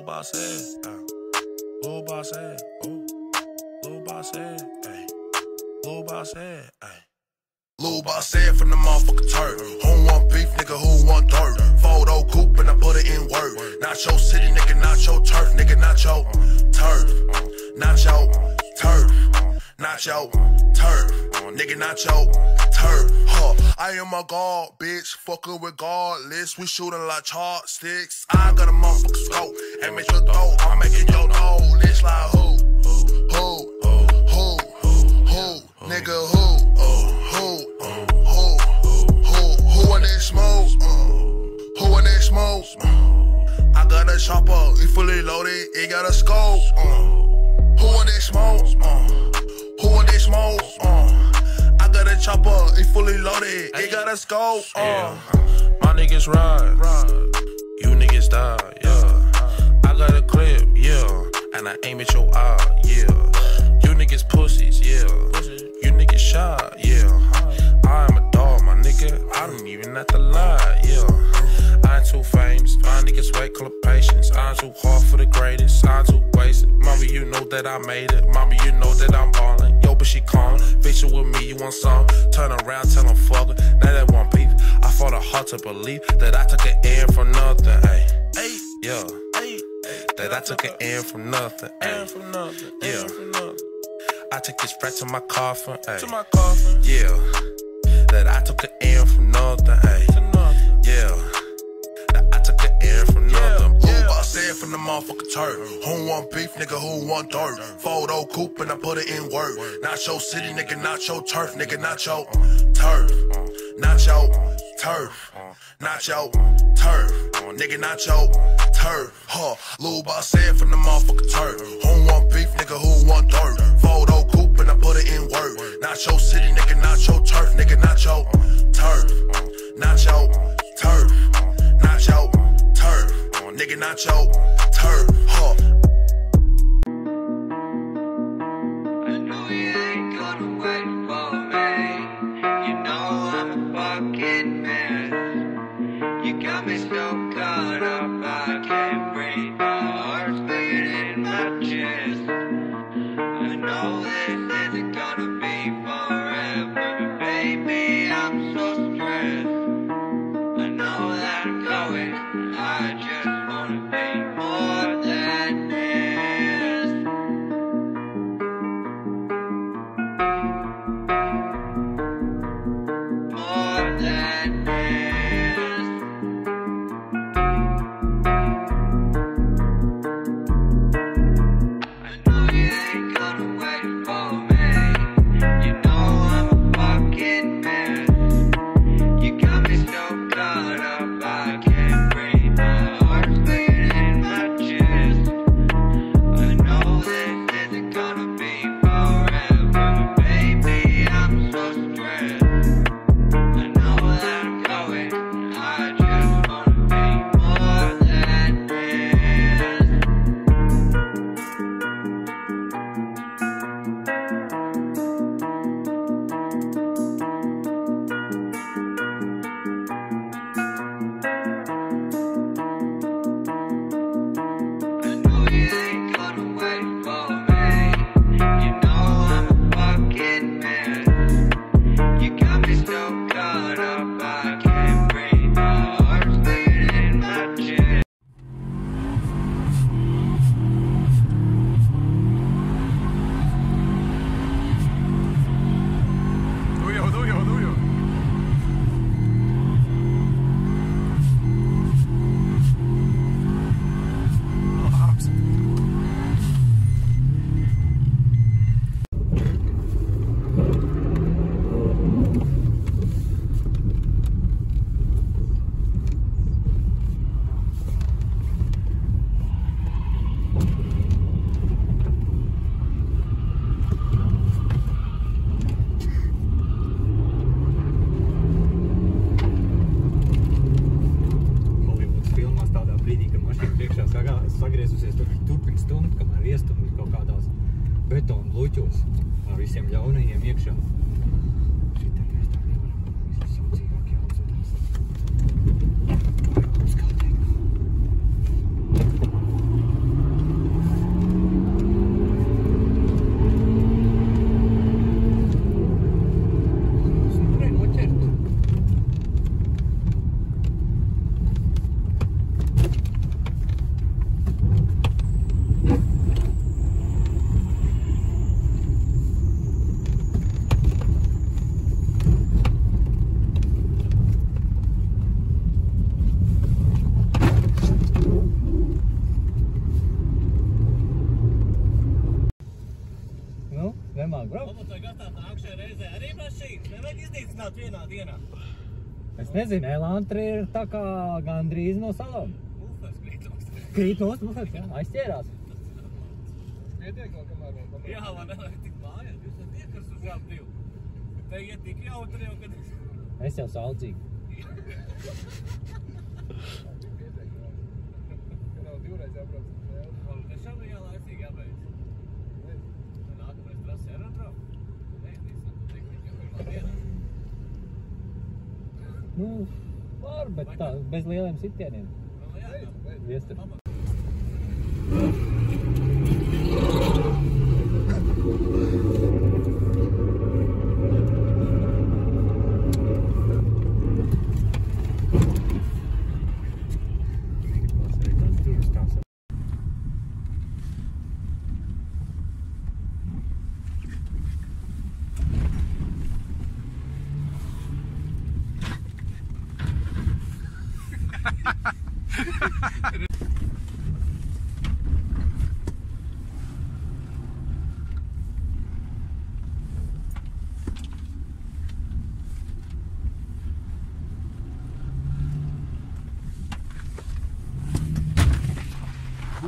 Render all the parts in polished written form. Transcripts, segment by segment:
boss head, little boss head, little boss head, little boss head, Lil' boss said from the motherfucking turf. Who want beef, nigga, who want dirt? 4-door coupe and I put it in work. Not your city, nigga, not your turf, nigga, not your turf. Not your turf. Not your turf. Nigga, not your turf. Huh. I am a god, bitch, fucking regardless. We shooting like chopsticks. I got a motherfucking scope. And make your dough, I'm making your dough. It's like who? Nigga, who in that smoke? Who in that smoke? I got a chopper, it fully loaded, it got a scope. Who in that smoke? Who in that smoke? I got a chopper, it fully loaded, it got a scope. My niggas ride, you niggas die, yeah. I got a clip, yeah, and I aim at your eye, yeah. You niggas pussies, yeah. You niggas shy, yeah. I am a dog, my nigga. I don't even have to lie, yeah. I ain't too famous. My niggas wait, color patience. I ain't too hard for the greatest. I ain't too wasted. Mama, you know that I made it. Mama, you know that I'm ballin'. Yo, but she calling. Bitch, you with me, you want some? Turn around, tell them fuck it. Now they want beef. I fought it hard to believe that I took an N from nothing, ayy. Yeah. That I took an N from nothing, ayy. Yeah. I took this right to my coffin, ayy. Yeah. That I took an N from nothing, ayy. Yeah. That I took an N from nothing. Lil' boss said from the motherfucking turf. Who want beef, nigga, who want dirt? 4-door coupe and I put it in work. Not your city, nigga, not your turf, nigga, not your turf. Not your turf. Not your turf. Nigga, not your turf. Huh. Lil' boss said from the motherfucking turf. Who want beef, nigga, who want dirt? 4-door coupe and I put it in work. Not your city, nigga, not your turf, nigga, not your turf. Not your turf. Not your turf. Nigga, not your turf. Huh. I know you ain't gonna wait for me. You know I'm a fucking mess. You got me so caught up, I can't breathe. My heart's beating in my chest. I know this isn't gonna be forever, but baby, I'm so stressed. I know that I'm going, I just wanna be more than this. More than this. I know you ain't gonna wait for me. You know I'm a fucking mess. You got me so caught up, I can't breathe. My heart's beating in my chest. I know this isn't gonna be forever, but baby, I'm so stressed. I know that I'm going, I just wanna be more than this. I know you ain't gonna wait for me. You know I'm a fucking mess. You got me so caught up, I can't breathe. My heart's beating in my chest. Dujo. Holivudas filmās tādā brīdī, ka mašīna priekšā sagriezusies, turpina stumt, kamēr iestumj kaut kādās betona bluķos ar visiem ļaunajiem iekšā. Šitai mēs tā nevaram, mēs ir saucīgāk jāuzvedās. Kā jau uzskaldīgi. 'Cause vajag iznīcināt vienā dienā. Es nezinu, Elantra ir tā kā gandrīz no salām. Bufers krīt nost. Krīt nost, bufers, jā, aizķērās. Pietiek vēl, kamēr vēl pamatīgi. Jā, man nevajag tik mājās, jūs vēl tiekars uz apdivu. Te iet tik jautri jau, kad Es jau saudzīgi. Pietiek vēl. Ka nav divreiz jābrauc uz vēl. man tiešām bija laicīgi jābeidz. Nākamais trasi ar atbraukt. Nē, tu teiksi, ka pirmā dienā. Nu, var, bet tā, bez lieliem sitieniem. Vēl jā, Viestur.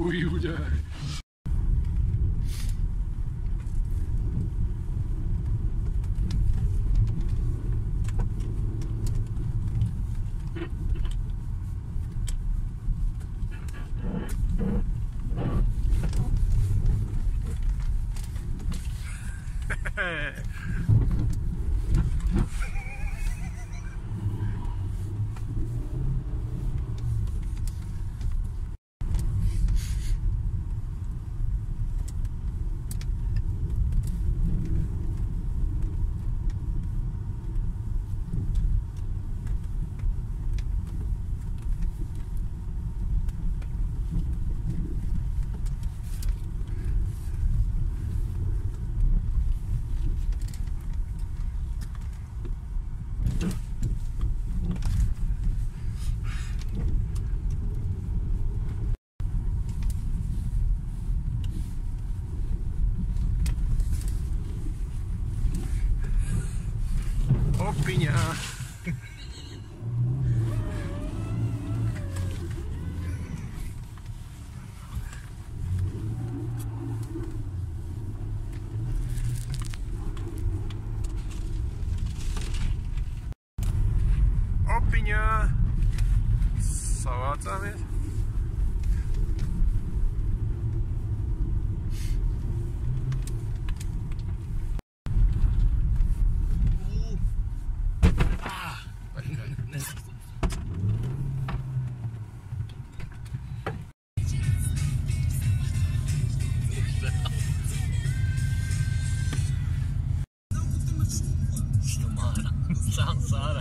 Ui, uģē. Opiņā. Opiņā. Savācāmies. Sara.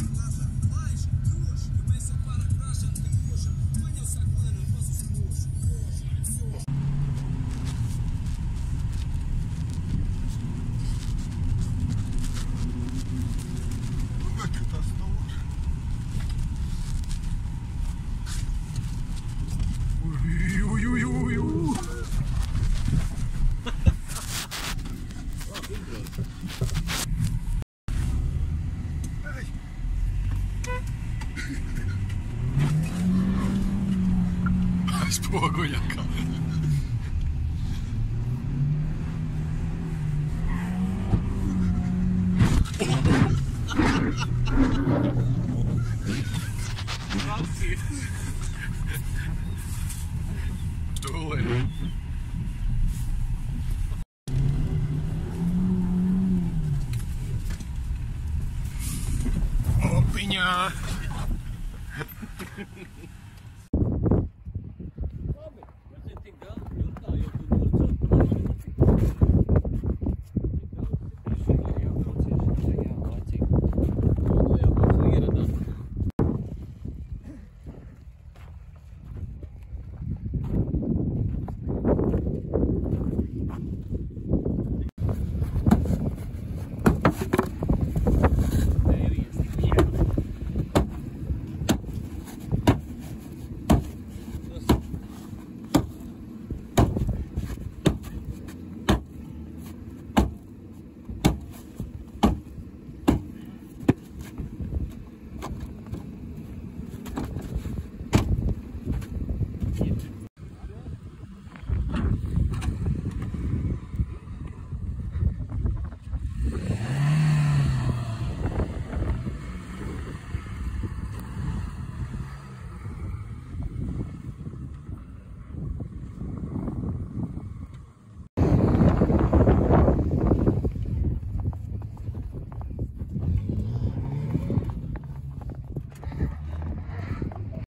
Spoguļaka. Tūlīt. Opiņā.